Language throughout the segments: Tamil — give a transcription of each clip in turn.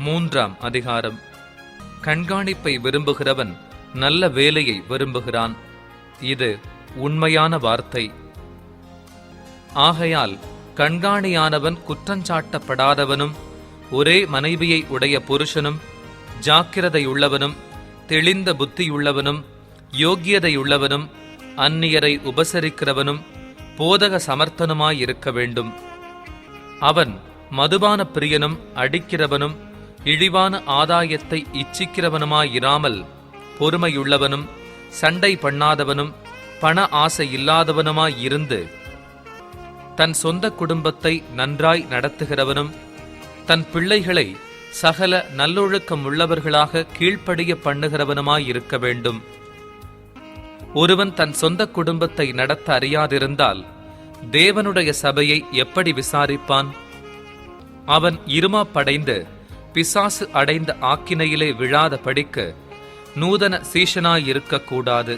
மூன்றாம் அதிகாரம். கண்காணிப்பை விரும்புகிறவன் நல்ல வேலையை விரும்புகிறான். இது உண்மையான வார்த்தை. ஆகையால் கண்காணியானவன் குற்றஞ்சாட்டப்படாதவனும் ஒரே மனைவியை உடைய புருஷனும் ஜாக்கிரதையுள்ளவனும் தெளிந்த புத்தியுள்ளவனும் யோக்கியதையுள்ளவனும் அந்நியரை உபசரிக்கிறவனும் போதக சமர்த்தனுமாயிருக்க வேண்டும். அவன் மதுபான பிரியனும் அடிக்கிறவனும் இழிவான ஆதாயத்தை இச்சிக்கிறவனுமாயிராமல் பொறுமையுள்ளவனும் சண்டை பண்ணாதவனும் பண ஆசை இல்லாதவனுமாயிருந்து தன் சொந்த குடும்பத்தை நன்றாய் நடத்துகிறவனும் தன் பிள்ளைகளை சகல நல்லொழுக்கம் உள்ளவர்களாக கீழ்ப்படிய பண்ணுகிறவனுமாயிருக்க வேண்டும். ஒருவன் தன் சொந்த குடும்பத்தை நடத்த அறியாதிருந்தால் தேவனுடைய சபையை எப்படி விசாரிப்பான்? அவன் இருமாப்படைந்து பிசாசு அடைந்த ஆக்கினையிலே விழாத படிக்கு நூதன சீஷனாயிருக்கக்கூடாது.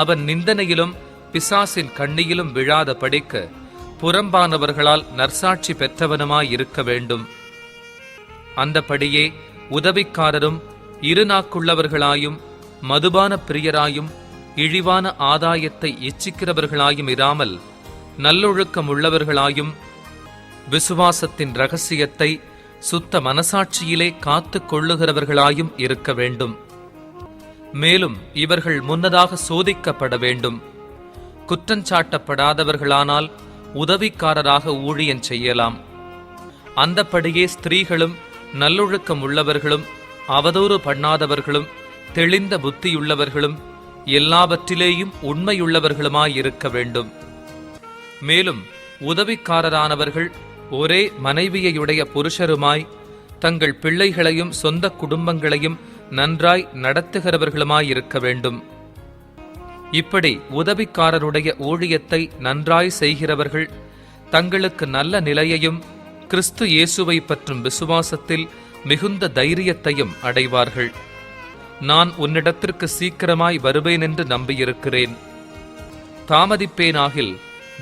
அவன் நிந்தனையிலும் பிசாசின் கண்ணியிலும் விழாத படிக்கு புறம்பானவர்களால் நற்சாட்சி பெற்றவனுமாயிருக்க வேண்டும். அந்தபடியே உதவிக்காரரும் இருநாக்குள்ளவர்களாயும் மதுபான பிரியராயும் இழிவான ஆதாயத்தை இச்சிக்கிறவர்களாயும் இராமல் நல்லொழுக்கம் உள்ளவர்களாயும் விசுவாசத்தின் இரகசியத்தை சுத்த மனசாட்சியிலே காத்து கொள்ளுகிறவர்களாயும் இருக்க வேண்டும். மேலும் இவர்கள் முன்னதாக சோதிக்கப்பட வேண்டும். குற்றஞ்சாட்டப்படாதவர்களானால் உதவிக்காரராக ஊழியம் செய்யலாம். அந்தப்படியே ஸ்திரீகளும் நல்லொழுக்கம் உள்ளவர்களும் அவதூறு பண்ணாதவர்களும் தெளிந்த புத்தியுள்ளவர்களும் எல்லாவற்றிலேயும் உண்மையுள்ளவர்களுமாயிருக்க வேண்டும். மேலும் உதவிக்காரரானவர்கள் ஒரே மனைவியையுடைய புருஷருமாய் தங்கள் பிள்ளைகளையும் சொந்த குடும்பங்களையும் நன்றாய் நடத்துகிறவர்களுமாயிருக்க வேண்டும். இப்படி உதவிக்காரருடைய ஊழியத்தை நன்றாய் செய்கிறவர்கள் தங்களுக்கு நல்ல நிலையையும் கிறிஸ்து இயேசுவை பற்றும் விசுவாசத்தில் மிகுந்த தைரியத்தையும் அடைவார்கள். நான் உன்னிடத்திற்கு சீக்கிரமாய் வருவேன் என்று நம்பியிருக்கிறேன். தாமதிப்பேனாகில்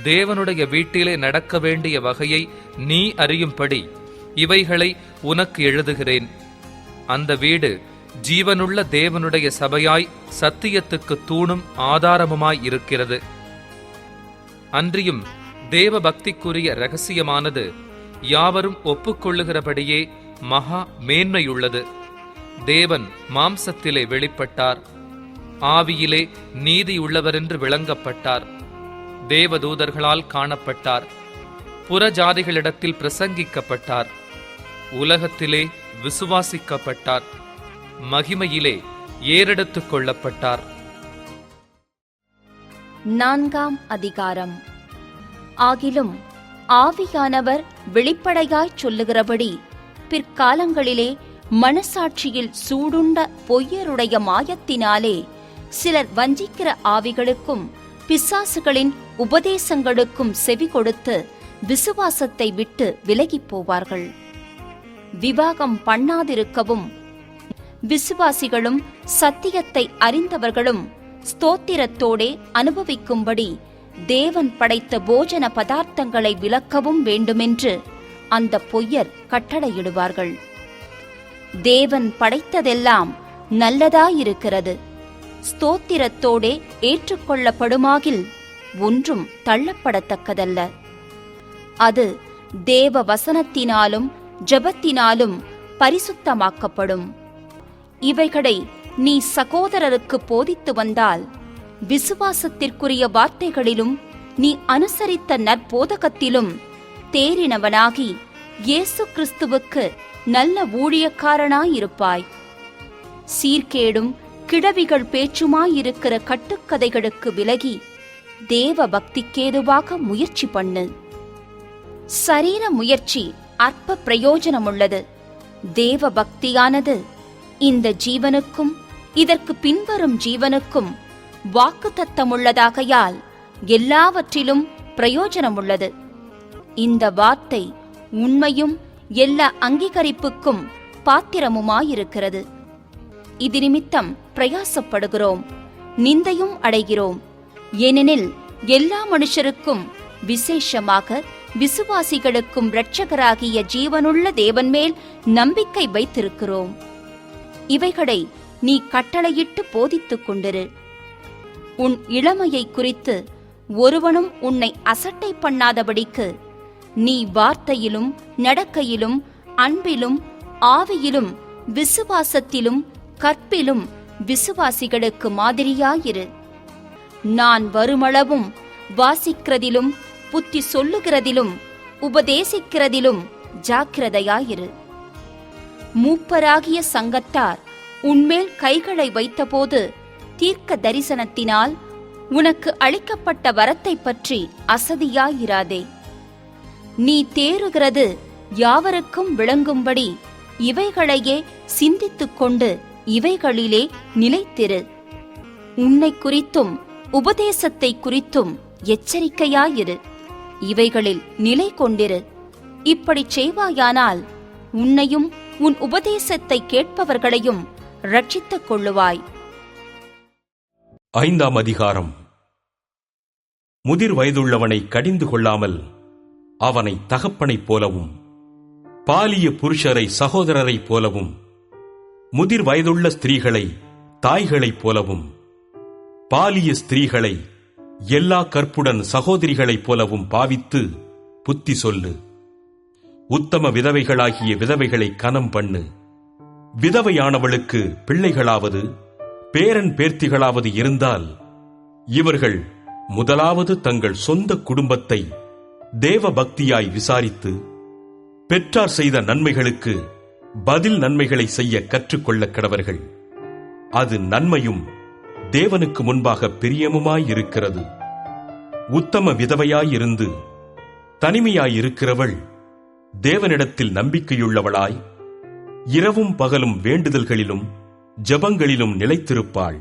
தேவனுடைய வீட்டிலே நடக்க வேண்டிய வகையை நீ அறியும்படி இவைகளை உனக்கு எழுதுகிறேன். அந்த வீடு ஜீவனுள்ள தேவனுடைய சபையாய் சத்தியத்துக்கு தூணும் ஆதாரமுமாய் இருக்கிறது. அன்றியும் தேவ பக்திக்குரிய இரகசியமானது யாவரும் ஒப்புக்கொள்ளுகிறபடியே மகா மேன்மையுள்ளது. தேவன் மாம்சத்திலே வெளிப்பட்டார், ஆவியிலே நீதியுள்ளவரென்று விளங்கப்பட்டார், தேவதூதர்களால் காணப்பட்டார், புறஜாதிகளிடத்தில் பிரசங்கிக்கப்பட்டார், உலகத்திலே விசுவாசிக்கப்பட்டார், மகிமையிலே ஏறெடுத்துக் கொள்ளப்பட்டார். 4ஆம் அதிகாரம். ஆகிலும் ஆவியானவர் வெளிப்படையாய் சொல்லுகிறபடி பிற்காலங்களிலே மனசாட்சியில் சூடுண்ட பொய்யருடைய மாயத்தினாலே சிலர் வஞ்சிக்கிற ஆவிகளுக்கும் பிசாசுகளின் உபதேசங்களுக்கும் செவி கொடுத்து விசுவாசத்தை விட்டு விலகிப் போவார்கள். விவாகம் பண்ணாதிருக்கவும் விசுவாசிகளும் சத்தியத்தை அறிந்தவர்களும் ஸ்தோத்திரத்தோடே அனுபவிக்கும்படி தேவன் படைத்த போஜன பதார்த்தங்களை விலக்கவும் வேண்டுமென்று அந்த பொய்யர் கட்டளையிடுவார்கள். தேவன் படைத்ததெல்லாம் நல்லதாயிருக்கிறது. ஸ்தோத்திரத்தோடே ஏற்றுக்கொள்ளப்படுமாகில் ஒன்றும் தள்ளப்படத்தக்கதல்ல. அது தேவ வசனத்தினாலும் ஜெபத்தினாலும் பரிசுத்தமாக்கப்படும். இவைகளை நீ சகோதரருக்கு போதித்து வந்தால் விசுவாசத்திற்குரிய வார்த்தைகளிலும் நீ அனுசரித்த நற்போதகத்திலும் தேறினவனாகி இயேசு கிறிஸ்துவுக்கு நல்ல ஊழியக்காரனாயிருப்பாய். சீர்கேடும் கிழவிகள் பேச்சுமாயிருக்கிற கட்டுக்கதைகளுக்கு விலகி தேவ பக்திக்கேதுவாக முயற்சி பண்ணு. சரீர முயற்சி அற்ப பிரயோஜனமுள்ளது. தேவ பக்தியானது இந்த ஜீவனுக்கும் இதற்கு பின்வரும் ஜீவனுக்கும் வாக்குத்தத்தமுள்ளதாகையால் எல்லாவற்றிலும் பிரயோஜனமுள்ளது. இந்த வார்த்தை உண்மையும் எல்லா அங்கீகரிப்புக்கும் பாத்திரமுமாயிருக்கிறது. இது நிமித்தம் பிரயாசப்படுகிறோம், நிந்தையும் அடைகிறோம். ஏனெனில் எல்லா மனுஷருக்கும் விசேஷமாக விசுவாசிகளுக்கும் இரட்சகராகிய ஜீவனுள்ள தேவன் மேல் நம்பிக்கை வைத்திருக்கிறோம். இவைகளை நீ கட்டளையிட்டு போதித்துக் கொண்டிரு. உன் இளமையை குறித்து ஒருவனும் உன்னை அசட்டை பண்ணாதபடிக்கு நீ வார்த்தையிலும் நடக்கையிலும் அன்பிலும் ஆவியிலும் விசுவாசத்திலும் கற்பிலும் விசுவாசிகளுக்கு மாதிரியாயிரு. நான் வருமளவும் வாசிக்கிறதிலும் புத்தி சொல்லுகிறதிலும் உபதேசிக்கிறதிலும் ஜாக்கிரதையாயிரு. மூப்பராகிய சங்கத்தார் உன்மேல் கைகளை வைத்தபோது தீர்க்க தரிசனத்தினால் உனக்கு அளிக்கப்பட்ட வரத்தை பற்றி அசதியாயிராதே. நீ தேறுகிறது யாவருக்கும் விளங்கும்படி இவைகளையே சிந்தித்துக் கொண்டு இவைகளிலே நிலைத்திரு. உன்னை குறித்தும் உபதேசத்தை குறித்தும் எச்சரிக்கையாயிரு. இவைகளில் நிலை கொண்டிரு. இப்படி செய்வாயானால் உன்னையும் உன் உபதேசத்தை கேட்பவர்களையும் ரட்சித்துக் கொள்ளுவாய். 5ஆம் அதிகாரம். முதிர் வயதுள்ளவனை கடிந்து கொள்ளாமல் அவனை தகப்பனைப் போலவும் பாலிய புருஷரை சகோதரரைப் போலவும் முதிர் வயதுள்ள ஸ்திரீகளை தாய்களைப் போலவும் பாலிய ஸ்திரீகளை எல்லா கற்புடன் சகோதரிகளைப் போலவும் பாவித்து புத்தி சொல்லு. உத்தம விதவைகளாகிய விதவைகளை கனம் பண்ணு. விதவையானவளுக்கு பிள்ளைகளாவது பேரன் பேர்த்திகளாவது இருந்தால் இவர்கள் முதலாவது தங்கள் சொந்த குடும்பத்தை தேவ பக்தியாய் விசாரித்து பெற்றார் செய்த நன்மைகளுக்கு பதில் நன்மைகளை செய்ய கற்றுக்கொள்ள கடவர்கள். அது நன்மையும் தேவனுக்கு முன்பாக பிரியமுமாயிருக்கிறது. உத்தம விதவையாயிருந்து தனிமையாயிருக்கிறவள் தேவனிடத்தில் நம்பிக்கையுள்ளவளாய் இரவும் பகலும் வேண்டுதல்களிலும் ஜபங்களிலும் நிலைத்திருப்பாள்.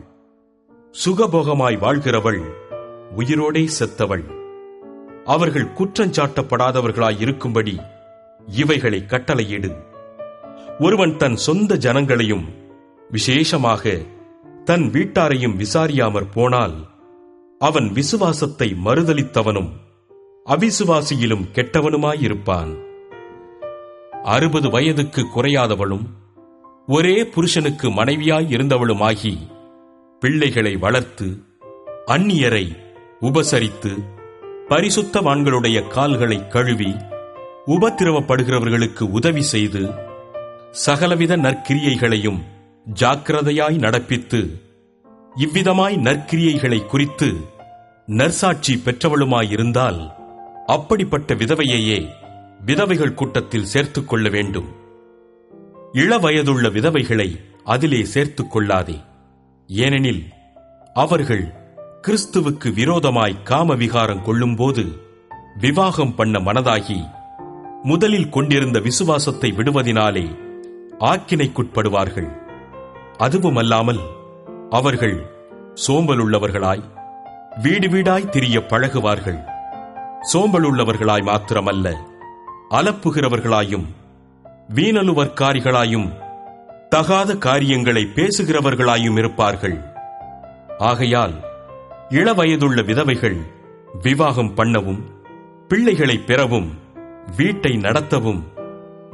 சுகபோகமாய் வாழ்கிறவள் உயிரோடே செத்தவள். அவர்கள் குற்றஞ்சாட்டப்படாதவர்களாய் இருக்கும்படி இவைகளை கட்டளையிடு. ஒருவன் தன் சொந்த ஜனங்களையும் விசேஷமாக தன் வீட்டாரையும் விசாரியாமற் போனால் அவன் விசுவாசத்தை மறுதலித்தவனும் அவிசுவாசியிலும் கெட்டவனுமாயிருப்பான். 60 வயதுக்கு குறையாதவளும் ஒரே புருஷனுக்கு மனைவியாய் இருந்தவளுமாகி பிள்ளைகளை வளர்த்து அந்நியரை உபசரித்து பரிசுத்தவான்களுடைய கால்களை கழுவி உபத்திரவப்படுகிறவர்களுக்கு உதவி செய்து சகலவித நற்கிரியைகளையும் ஜாக்கிரதையாய் நடப்பித்து இவ்விதமாய் நற்கிரியைகளை குறித்து நற்சாட்சி பெற்றவளுமாயிருந்தால் அப்படிப்பட்ட விதவையையே விதவைகள் கூட்டத்தில் சேர்த்துக் கொள்ள வேண்டும். இளவயதுள்ள விதவைகளை அதிலே சேர்த்துக் கொள்ளாதே. ஏனெனில் அவர்கள் கிறிஸ்துவுக்கு விரோதமாய் காம விகாரம் கொள்ளும்போது விவாகம் பண்ண மனதாகி முதலில் கொண்டிருந்த விசுவாசத்தை விடுவதினாலே ஆக்கினைக்குட்படுவார்கள். அதுவுமல்லாமல் அவர்கள் சோம்பலுள்ளவர்களாய் வீடு வீடாய் திரிய பழகுவார்கள். சோம்பலுள்ளவர்களாய் மாத்திரமல்ல, அலப்புகிறவர்களாயும் வீணலுவற்காரிகளாயும் தகாத காரியங்களை பேசுகிறவர்களாயும் இருப்பார்கள். ஆகையால் இளவயதுள்ள விதவைகள் விவாகம் பண்ணவும் பிள்ளைகளை பெறவும் வீட்டை நடத்தவும்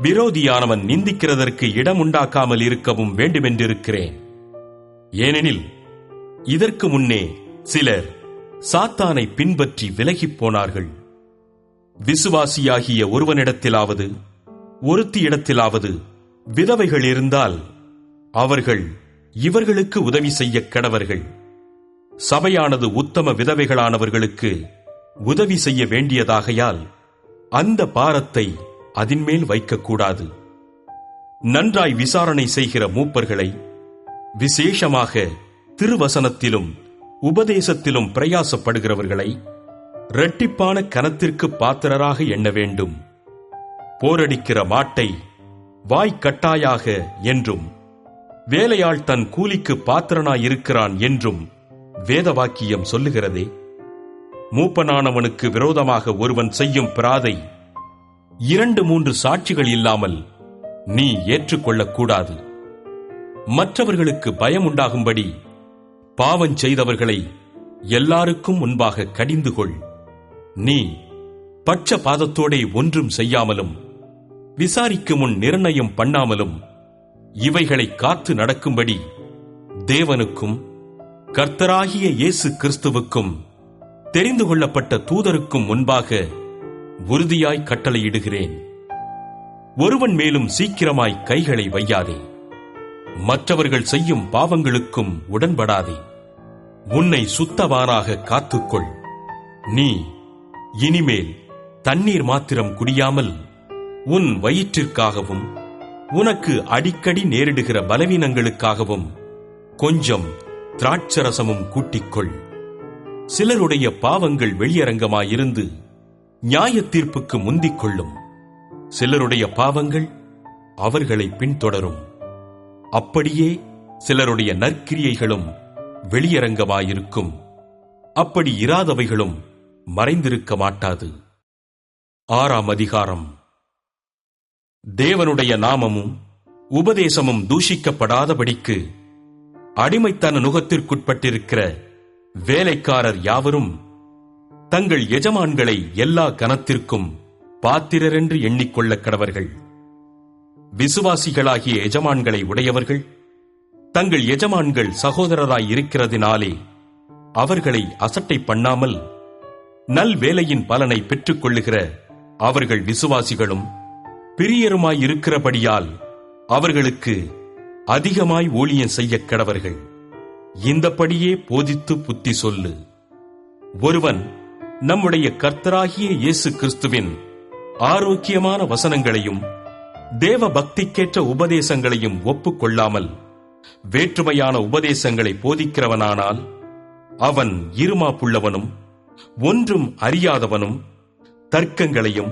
விரோதியானவன் நிந்திக்கிறதற்கு இடம் உண்டாக்காமல் இருக்கவும் வேண்டுமென்றிருக்கிறேன். ஏனெனில் இதற்கு முன்னே சிலர் சாத்தானை பின்பற்றி விலகிப் போனார்கள். விசுவாசியாகிய ஒருவனிடத்திலாவது ஒருத்தியிடத்திலாவது விதவைகள் இருந்தால் அவர்கள் இவர்களுக்கு உதவி செய்ய கடவர்கள். சபையானது உத்தம விதவைகளானவர்களுக்கு உதவி செய்ய வேண்டியதாகையால் அந்த பாரத்தை அதின்மேல் வைக்கக்கூடாது. நன்றாய் விசாரணை செய்கிற மூப்பர்களை, விசேஷமாக திருவசனத்திலும் உபதேசத்திலும் பிரயாசப்படுகிறவர்களை இரட்டிப்பான கனத்திற்கு பாத்திரராக எண்ண வேண்டும். போரடிக்கிற மாட்டை வாய்க்கட்டாயாக என்றும் வேலையாள் தன் கூலிக்கு பாத்திரனாயிருக்கிறான் என்றும் வேதவாக்கியம் சொல்லுகிறதே. மூப்பனானவனுக்கு விரோதமாக ஒருவன் செய்யும் பிராதை 2-3 சாட்சிகள் இல்லாமல் நீ ஏற்றுக்கொள்ளக்கூடாது. மற்றவர்களுக்கு பயம் உண்டாகும்படி பாவம் செய்தவர்களை எல்லாருக்கும் முன்பாக கடிந்து கொள். நீ பட்சபாதத்தோடே ஒன்றும் செய்யாமலும் விசாரிக்கும் முன் நிர்ணயம் பண்ணாமலும் இவைகளை காத்து நடக்கும்படி தேவனுக்கும் கர்த்தராகிய இயேசு கிறிஸ்துவுக்கும் தெரிந்து கொள்ளப்பட்ட தூதருக்கும் முன்பாக உறுதியாய் கட்டளையிடுகிறேன். ஒருவன் மேலும் சீக்கிரமாய் கைகளை வையாதே. மற்றவர்கள் செய்யும் பாவங்களுக்கும் உடன்படாதே. உன்னை சுத்தவானாக காத்துக்கொள். நீ இனிமேல் தண்ணீர் மாத்திரம் குடியாமல் உன் வயிற்றிற்காகவும் உனக்கு அடிக்கடி நேரிடுகிற பலவீனங்களுக்காகவும் கொஞ்சம் திராட்சரசமும் கூட்டிக்கொள். சிலருடைய பாவங்கள் வெளியரங்கமாயிருந்து நியாய தீர்ப்புக்கு முந்திக் கொள்ளும். சிலருடைய பாவங்கள் அவர்களை பின்தொடரும். அப்படியே சிலருடைய நற்கிரியைகளும் வெளியரங்கமாயிருக்கும். அப்படி இராதவைகளும் மறைந்திருக்க மாட்டாது. 6ஆம் அதிகாரம். தேவனுடைய நாமமும் உபதேசமும் தூஷிக்கப்படாதபடிக்கு அடிமைத்தன நுகத்திற்குட்பட்டிருக்கிற வேலைக்காரர் யாவரும் தங்கள் எஜமான்களை எல்லா கனத்திற்கும் பாத்திரரென்று எண்ணிக்கொள்ள கடவர்கள். விசுவாசிகளாகிய எஜமான்களை உடையவர்கள் தங்கள் எஜமான்கள் சகோதரராய் இருக்கிறதினாலே அவர்களை அசட்டை பண்ணாமல் நல் வேலையின் பலனை பெற்றுக் கொள்ளுகிற அவர்கள் விசுவாசிகளும் பிரியருமாயிருக்கிறபடியால் அவர்களுக்கு அதிகமாய் ஊழியம் செய்ய கடவர்கள். இந்தபடியே போதித்து புத்தி சொல்லு. ஒருவன் நம்முடைய கர்த்தராகிய இயேசு கிறிஸ்துவின் ஆரோக்கியமான வசனங்களையும் தேவ பக்திக்கேற்ற உபதேசங்களையும் ஒப்புக்கொள்ளாமல் வேற்றுமையான உபதேசங்களை போதிக்கிறவனானால் அவன் இருமாப்புள்ளவனும் ஒன்றும் அறியாதவனும் தர்க்கங்களையும்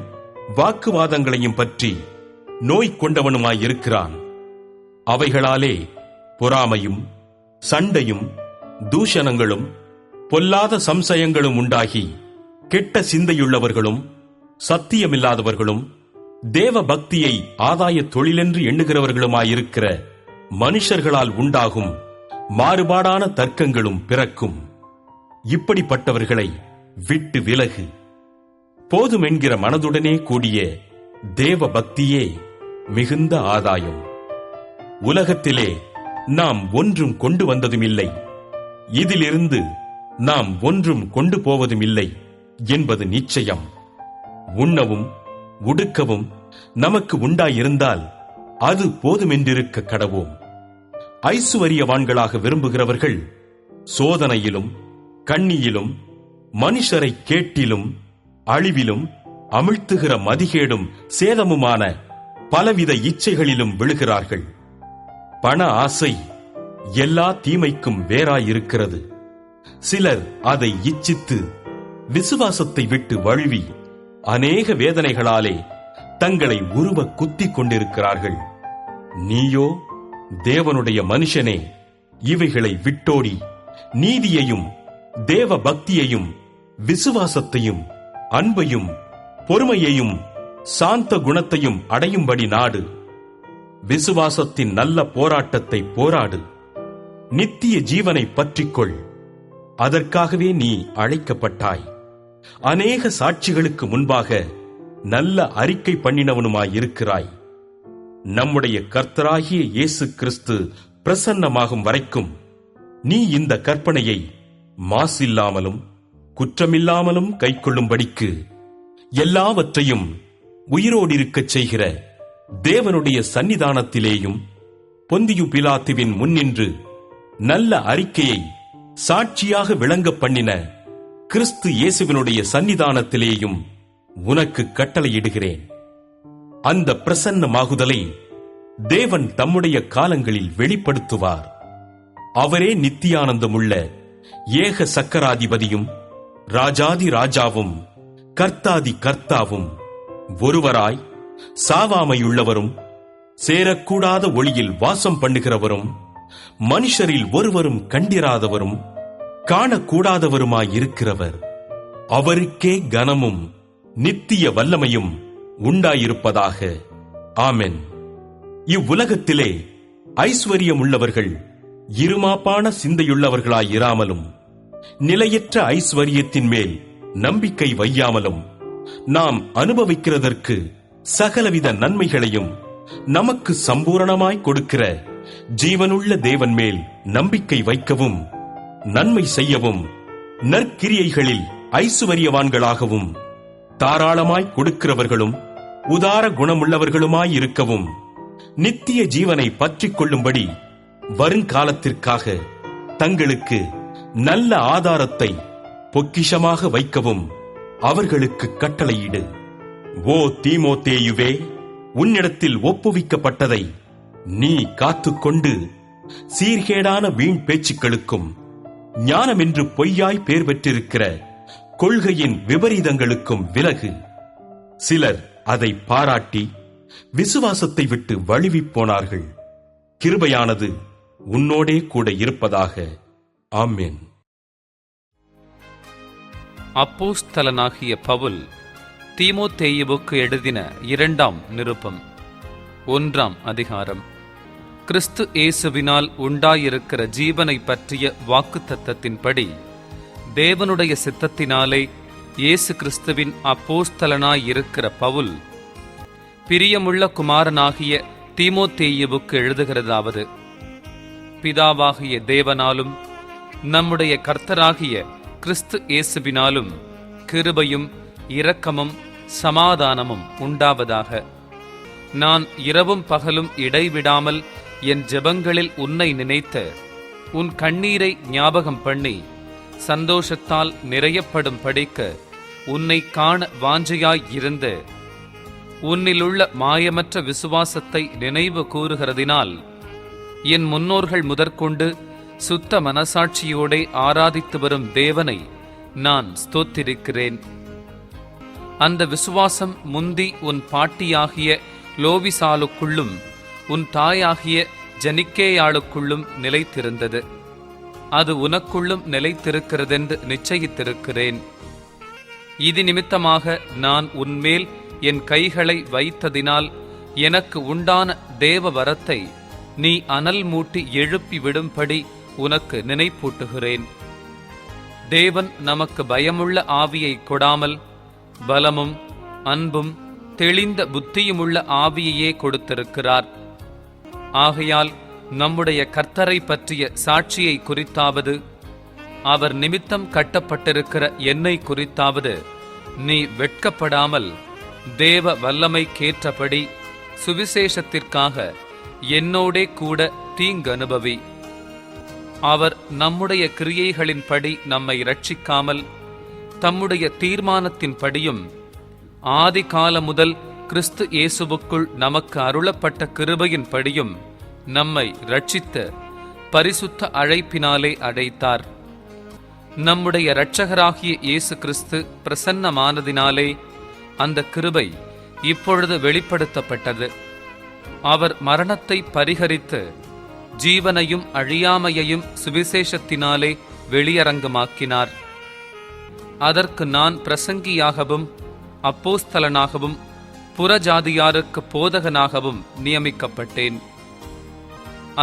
வாக்குவாதங்களையும் பற்றி நோய் கொண்டவனுமாயிருக்கிறான். அவைகளாலே பொறாமையும் சண்டையும் தூஷணங்களும் பொல்லாத சம்சயங்களும் உண்டாகி கெட்ட சிந்தையுள்ளவர்களும் சத்தியமில்லாதவர்களும் தேவ பக்தியை ஆதாய தொழிலென்று எண்ணுகிறவர்களுமாயிருக்கிற மனுஷர்களால் உண்டாகும் மாறுபாடான தர்க்கங்களும் பிறக்கும். இப்படிப்பட்டவர்களை விட்டு விலகு. போதுமென்கிற மனதுடனே கூடிய தேவ பக்தியே மிகுந்த ஆதாயம். உலகத்திலே நாம் ஒன்றும் கொண்டு வந்ததுமில்லை, இதிலிருந்து நாம் ஒன்றும் கொண்டு போவதுமில்லை என்பது நிச்சயம். உண்ணவும் உடுக்கவும் நமக்கு உண்டாயிருந்தால் அது போதுமென்றிருக்க கடவோம். ஐசுவரியவான்களாக விரும்புகிறவர்கள் சோதனையிலும் கண்ணியிலும் மனுஷரை கேட்டிலும் அழிவிலும் அமிழ்த்துகிற மதிகேடும் சேதமுமான பலவித இச்சைகளிலும் விழுகிறார்கள். பண ஆசை எல்லா தீமைக்கும் வேறாயிருக்கிறது. சிலர் அதை இச்சித்து விசுவாசத்தை விட்டு வழுவி அநேக வேதனைகளாலே தங்களை உருவ குத்திக் கொண்டிருக்கிறார்கள். நீயோ தேவனுடைய மனுஷனே, இவைகளை விட்டோடி நீதியையும் தேவ பக்தியையும் விசுவாசத்தையும் அன்பையும் பொறுமையையும் சாந்த குணத்தையும் அடையும்படி நாடு. விசுவாசத்தின் நல்ல போராட்டத்தை போராடு. நித்திய ஜீவனை பற்றிக்கொள். அதற்காகவே நீ அழைக்கப்பட்டாய். அநேக சாட்சிகளுக்கு முன்பாக நல்ல அறிக்கை பண்ணினவனுமாயிருக்கிறாய். நம்முடைய கர்த்தராகிய இயேசு கிறிஸ்து பிரசன்னமாகும் வரைக்கும் நீ இந்த கற்பனையை மாசில்லாமலும் குற்றமில்லாமலும் கைக்கொள்ளும்படிக்கு எல்லாவற்றையும் உயிரோடிருக்கச் செய்கிற தேவனுடைய சன்னிதானத்திலேயும் பொந்தியு பிலாத்துவின் முன்னின்று நல்ல அறிக்கையை சாட்சியாக விளங்க பண்ணின கிறிஸ்து இயேசுவினுடைய சன்னிதானத்திலேயும் உனக்கு கட்டளையிடுகிறேன். அந்த பிரசன்னமாகுதலை தேவன் தம்முடைய காலங்களில் வெளிப்படுத்துவார். அவரே நித்தியானந்தமுள்ள ஏக சக்கராதிபதியும் ராஜாதி ராஜாவும் கர்த்தாதி கர்த்தாவும் ஒருவராய் சாவாமையுள்ளவரும் சேரக்கூடாத ஒளியில் வாசம் பண்ணுகிறவரும் மனுஷரில் ஒருவரும் கண்டிராதவரும் காணக்கூடாதவருமாயிருக்கிறவர். அவருக்கே கனமும் நித்திய வல்லமையும் உண்டாயிருப்பதாக. ஆமென். இவ்வுலகத்திலே ஐஸ்வர்யமுள்ளவர்கள் இருமாப்பான சிந்தையுள்ளவர்களாயிராமலும் நிலையற்ற ஐஸ்வர்யத்தின் மேல் நம்பிக்கை வையாமலும் நாம் அனுபவிக்கிறதற்கு சகலவித நன்மைகளையும் நமக்கு சம்பூரணமாய் கொடுக்கிற ஜீவனுள்ள தேவன் மேல் நம்பிக்கை வைக்கவும், நன்மை செய்யவும், நற்கிரியைகளில் ஐசுவரியவான்களாகவும், தாராளமாய் கொடுக்கிறவர்களும் உதார குணமுள்ளவர்களுமாயிருக்கவும், நித்திய ஜீவனை பற்றிக் கொள்ளும்படி வருங்காலத்திற்காக தங்களுக்கு நல்ல ஆதாரத்தை பொக்கிஷமாக வைக்கவும் அவர்களுக்கு கட்டளையிடு. ஓ தீமோத்தேயுவே, உன்னிடத்தில் ஒப்புவிக்கப்பட்டதை நீ காத்துக்கொண்டு சீர்கேடான வீண் பேச்சுக்களுக்கும் ஞானமென்று பொய்யாய் பேர் பெற்றிருக்கிற கொள்கையின் விபரீதங்களுக்கும் விலகு. சிலர் அதை பாராட்டி விசுவாசத்தை விட்டு வழுவிப் போனார்கள். கிருபையானது உன்னோடே கூட இருப்பதாக. ஆமென். அப்போஸ்தலனாகிய பவுல் தீமோத்தேயுவுக்கு எழுதின 2ஆம் நிருபம் 1ஆம் அதிகாரம். கிறிஸ்து இயேசுவினால் உண்டாயிருக்கிற ஜீவனை பற்றிய வாக்குத்தத்தத்தின்படி தேவனுடைய சித்தத்தினாலே இயேசு கிறிஸ்துவின் அப்போஸ்தலனாயிருக்கிற பவுல் பிரியமுள்ள குமாரனாகிய தீமோத்தேயுவுக்கு எழுதுகிறதாவது: பிதாவாகிய தேவனாலும் நம்முடைய கர்த்தராகிய கிறிஸ்து இயேசுவினாலும் கிருபையும் இரக்கமும் சமாதானமும் உண்டாவதாக. நான் இரவும் பகலும் இடைவிடாமல் என் ஜெபங்களில் உன்னை நினைத்த உன் கண்ணீரை ஞாபகம் பண்ணி சந்தோஷத்தால் நிறையப்படும் படிக்க உன்னை காண வாஞ்சையாயிருந்த உன்னிலுள்ள மாயமற்ற விசுவாசத்தை நினைவு கூறுகிறதினால் என் முன்னோர்கள் முதற்கொண்டு சுத்த மனசாட்சியோடே ஆராதித்து வரும் தேவனை நான் ஸ்தோத்திரிக்கிறேன். அந்த விசுவாசம் முந்தி உன் பாட்டியாகிய லோவிசாலுக்குள்ளும் உன் தாயாகிய ஜனிக்கேயாளுக்குள்ளும் நிலைத்திருந்தது. அது உனக்குள்ளும் நிலைத்திருக்கிறதென்று நிச்சயித்திருக்கிறேன். இது நிமித்தமாக நான் உன்மேல் என் கைகளை வைத்ததினால் எனக்கு உண்டான தேவ வரத்தை நீ அனல் மூட்டி எழுப்பி விடும்படி உனக்கு நினைப்பூட்டுகிறேன். தேவன் நமக்கு பயமுள்ள ஆவியை கொடாமல் பலமும் அன்பும் தெளிந்த புத்தியுமுள்ள ஆவியையே கொடுத்திருக்கிறார். ஆகையால் நம்முடைய கர்த்தரை பற்றிய சாட்சியை குறித்தாவது, அவர் நிமித்தம் கட்டப்பட்டிருக்கிற என்னை குறித்தாவது நீ வெட்கப்படாமல் தேவ வல்லமைக்கேற்றபடி சுவிசேஷத்திற்காக என்னோடே கூட தீங்கனுபவி. அவர் நம்முடைய கிரியைகளின்படி நம்மை இரட்சிக்காமல் தம்முடைய தீர்மானத்தின்படியும் ஆதி காலம் முதல் கிறிஸ்து இயேசுவுக்குள் நமக்கு அருளப்பட்ட கிருபையின்படியும் நம்மை இரட்சித்த பரிசுத்த அழைப்பினாலே அழைத்தார். நம்முடைய இரட்சகராகிய இயேசு கிறிஸ்து பிரசன்னமானதினாலே அந்த கிருபை இப்பொழுது வெளிப்படுத்தப்பட்டது. அவர் மரணத்தை பரிகரித்து ஜீவனையும் அழியாமையையும் சுவிசேஷத்தினாலே வெளியரங்கமாக்கினார். அதற்கு நான் பிரசங்கியாகவும் அப்போஸ்தலனாகவும் புறஜாதியாருக்கு போதகனாகவும் நியமிக்கப்பட்டேன்.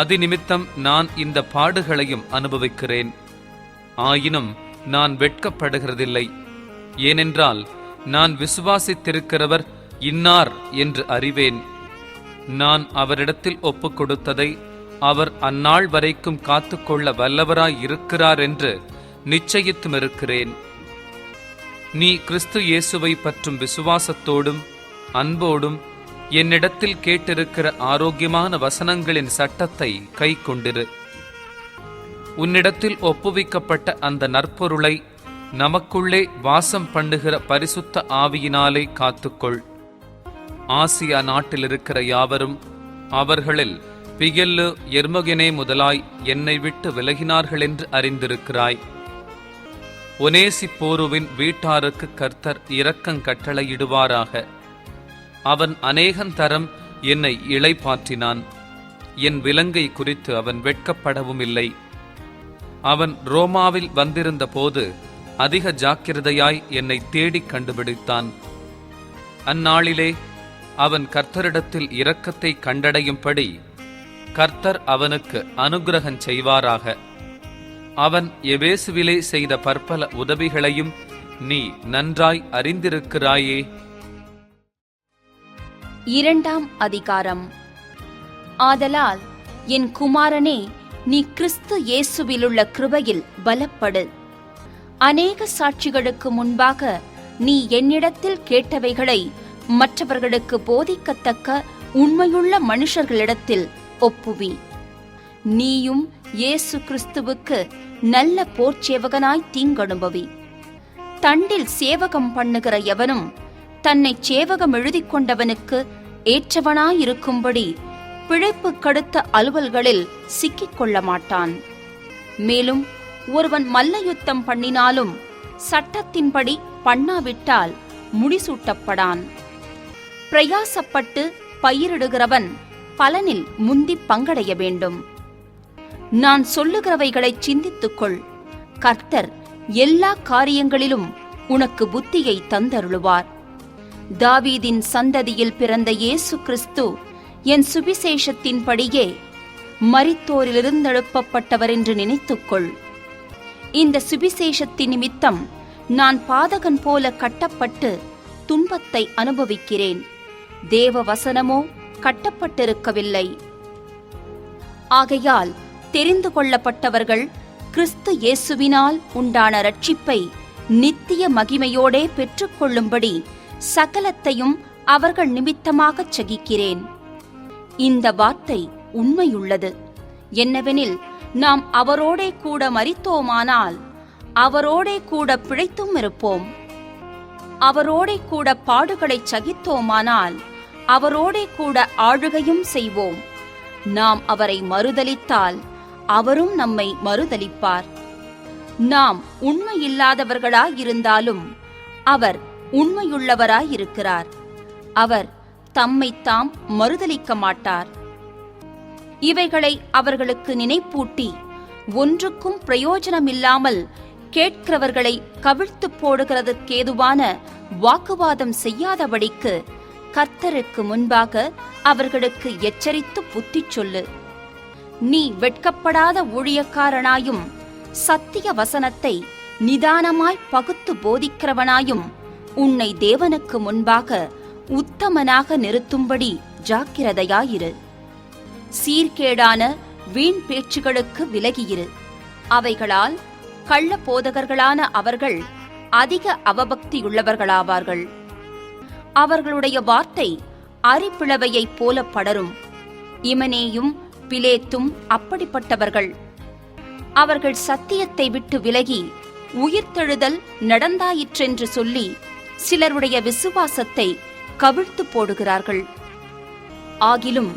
அதிநிமித்தம் நான் இந்த பாடுகளையும் அனுபவிக்கிறேன். ஆயினும் நான் வெட்கப்படுகிறதில்லை. ஏனென்றால் நான் விசுவாசித்திருக்கிறவர் இன்னார் என்று அறிவேன். நான் அவரிடத்தில் ஒப்புக் கொடுத்ததை அவர் அந்நாள் வரைக்கும் காத்துக்கொள்ள வல்லவராய் இருக்கிறார் என்று நிச்சயித்துமிருக்கிறேன். நீ கிறிஸ்து இயேசுவை பற்றும் விசுவாசத்தோடும் அன்போடும் என்னிடத்தில் கேட்டிருக்கிற ஆரோக்கியமான வசனங்களின் சட்டத்தை கை கொண்டிரு. உன்னிடத்தில் ஒப்புவிக்கப்பட்ட அந்த நற்பொருளை நமக்குள்ளே வாசம் பண்ணுகிற பரிசுத்த ஆவியினாலே காத்துக்கொள். ஆசியா நாட்டில் இருக்கிற யாவரும் அவர்களில் பிகெல்லு எர்மொகெனே முதலாய் என்னை விட்டு விலகினார்கள் என்று அறிந்திருக்கிறாய். ஒனேசிப்போருவின் வீட்டாருக்கு கர்த்தர் இரக்கங் கட்டளையிடுவாராக. அவன் அநேகந்தரம் என்னை இளைப்பாற்றினான். என் விலங்கை குறித்து அவன் வெட்கப்படவும் இல்லை. அவன் ரோமாவில் வந்திருந்த போது அதிக ஜாக்கிரதையாய் என்னை தேடிக் கண்டுபிடித்தான். அந்நாளிலே அவன் கர்த்தரிடத்தில் இரக்கத்தை கண்டடையும்படி கர்த்தர் அவனுக்கு அனுக்கிரகம் செய்வாராக. அவன் எபேசுவிலே செய்த பற்பல உதவிகளையும் நீ நன்றாய் அறிந்திருக்கிறாயே. 2ஆம் அதிகாரம். ஆதலால் என் குமாரனே, நீ கிறிஸ்து இயேசுவிலுள்ள கிருபையில் பலப்படு. அநேக சாட்சிகளுக்கு முன்பாக நீ என்னிடத்தில் கேட்டவைகளை மற்றவர்களுக்கு போதிக்கத்தக்க உண்மையுள்ள மனுஷர்களிடத்தில் ஒப்புவி. நீயும் இயேசு கிறிஸ்துவுக்கு நல்ல போர்ச்சேவகனாய் தீங்கணுபவி. தண்டில் சேவகம் பண்ணுகிற எவனும் தன்னை சேவகம் எழுதிக் கொண்டவனுக்கு ஏற்றவனாயிருக்கும்படி பிழைப்பு கடுத்த அலுவல்களில் சிக்கிக் கொள்ள மாட்டான். மேலும் ஒருவன் மல்லயுத்தம் பண்ணினாலும் சட்டத்தின்படி பண்ணாவிட்டால் முடிசூட்டப்படான். பிரயாசப்பட்டு பயிரிடுகிறவன் பலனில் முந்தி பங்கடைய வேண்டும். நான் சொல்லுகிறவைகளை சிந்தித்துக்கொள். கர்த்தர் எல்லா காரியங்களிலும் உனக்கு புத்தியை தந்தருளுவார். தாவீதின் சந்ததியில் பிறந்த இயேசு கிறிஸ்து என் சுவிசேஷத்தின்படியே மரித்தோரிலிருந்தெழுப்பப்பட்டவர் என்று நினைத்துக்கொள். இந்த சுவிசேஷத்தின் நிமித்தம் நான் பாதகன் போல கட்டப்பட்டு துன்பத்தை அனுபவிக்கிறேன். தேவ வசனமோ கட்டப்பட்டிருக்கவில்லை. ஆகையால் தெரிந்து கொள்ளப்பட்டவர்கள் கிறிஸ்து இயேசுவினால் உண்டான இரட்சிப்பை நித்திய மகிமையோடே பெற்றுக்கொள்ளும்படி சகலத்தையும் அவர்கள் நிமித்தமாகச் சகிக்கிறேன். இந்த வார்த்தை உண்மையுள்ளது. என்னவெனில், நாம் அவரோடே கூட மரித்தோமானால் அவரோடே கூட பிழைத்தும் இருப்போம். அவரோடே கூட பாடுகளை சகித்தோமானால் அவரோடே கூட ஆளுகையும் செய்வோம். நாம் அவரை மறுதலித்தால் அவரும் நம்மை மறுதலிப்பார். நாம் உண்மையில்லாதவர்களாயிருந்தாலும் அவர் உண்மையுள்ளவராயிருக்கிறார். அவர் தம்மைத்தாம் மறுதலிக்க மாட்டார். இவைகளை அவர்களுக்கு நினைப்பூட்டி ஒன்றுக்கும் பிரயோஜனமில்லாமல் கேட்கிறவர்களை கவிழ்த்து போடுகிறதற்கேதுவான வாக்குவாதம் செய்யாதபடிக்கு கர்த்தருக்கு முன்பாக அவர்களுக்கு எச்சரித்து புத்தி சொல்லு. நீ வெட்கப்படாத ஊழியக்காரனாயும் சத்திய வசனத்தை நிதானமாய் பகுத்து போதிக்கிறவனாயும் உன்னை தேவனுக்கு முன்பாக உத்தமனாக நிறுத்தும்படி ஜாக்கிரதையாயிரு. சீர்கேடான வீண் பேச்சுகளுக்கு விலகியிரு. அவைகளால் கள்ள போதகர்களான அவர்கள் அதிக அவபக்தியுள்ளவர்களாவார்கள். அவர்களுடைய வார்த்தை அரிப்பிளவையைப் போல படரும். இமனேயும் பிலேத்தும் அப்படிப்பட்டவர்கள். அவர்கள் சத்தியத்தை விட்டு விலகி உயிர்த்தெழுதல் நடந்தாயிற்றென்று சொல்லி சிலருடைய விசுவாசத்தை கவிழ்த்து போடுகிறார்கள். ஆகிலும்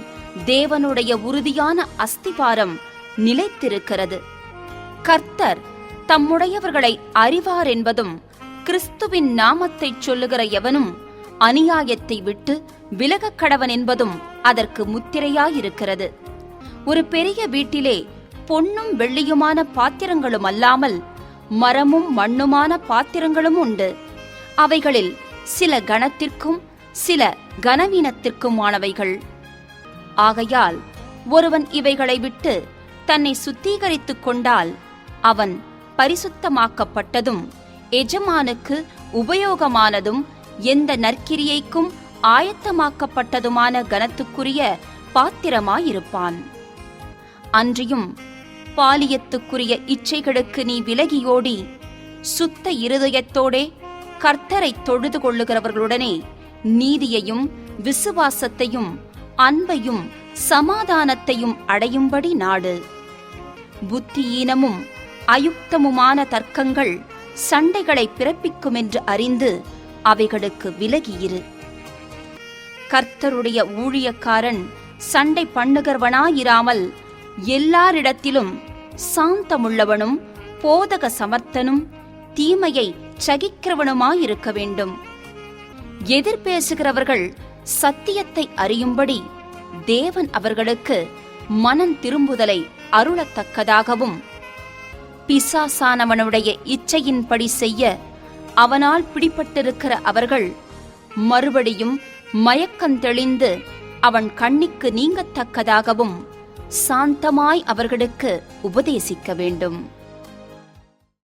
தேவனுடைய உறுதியான அஸ்திபாரம் நிலைத்திருக்கிறது. கர்த்தர் தம்முடையவர்களை அறிவார் என்பதும், கிறிஸ்துவின் நாமத்தைச் சொல்லுகிற எவனும் அநியாயத்தை விட்டு விலகக் கடவன் என்பதும் அதற்கு முத்திரையாயிருக்கிறது. ஒரு பெரிய வீட்டிலே பொன்னும் வெள்ளியுமான பாத்திரங்களும் அல்லாமல் மரமும் மண்ணுமான பாத்திரங்களும் உண்டு. அவைகளில் சில கனத்திற்கும் சில கனவீனத்திற்குமானவைகள். ஆகையால் ஒருவன் இவைகளை விட்டு தன்னை சுத்திகரித்துக் கொண்டால் அவன் பரிசுத்தமாக்கப்பட்டதும் எஜமானுக்கு உபயோகமானதும் எந்த நற்கிரியைக்கும் ஆயத்தமாக்கப்பட்டதுமான கனத்துக்குரிய பாத்திரமாயிருப்பான். அன்றியும் பாலியத்துக்குரிய இச்சைகளுக்கு நீ விலகியோடி சுத்த இருதயத்தோடே கர்த்தரை தொழுது கொள்ளுகிறவர்களுடனே நீதியையும் விசுவாசத்தையும் அன்பையும் சமாதானத்தையும் அடையும்படி நாடு. புத்தியீனமும் அயுக்தமுமான தர்க்கங்கள் சண்டைகளை பிறப்பிக்கும் என்று அறிந்து அவைகளுக்கு விலகியிரு. கர்த்தருடைய ஊழியக்காரன் சண்டை பண்ணுகிறவனாயிராமல் எல்லாரிடத்திலும் சாந்தமுள்ளவனும் போதக சமர்த்தனும் தீமையை சகிக்கிறவனுமாயிருக்க வேண்டும். எதிர்பேசுகிறவர்கள் சத்தியத்தை அறியும்படி தேவன் அவர்களுக்கு மனம் திரும்புதலை அருளத்தக்கதாகவும், பிசாசானவனுடைய இச்சையின்படி செய்ய அவனால் பிடிபட்டிருக்கிற அவர்கள் மறுபடியும் மயக்கந்தெளிந்து அவன் கண்ணிக்கு நீங்கத்தக்கதாகவும் சாந்தமாய் அவர்களுக்கு உபதேசிக்க வேண்டும்.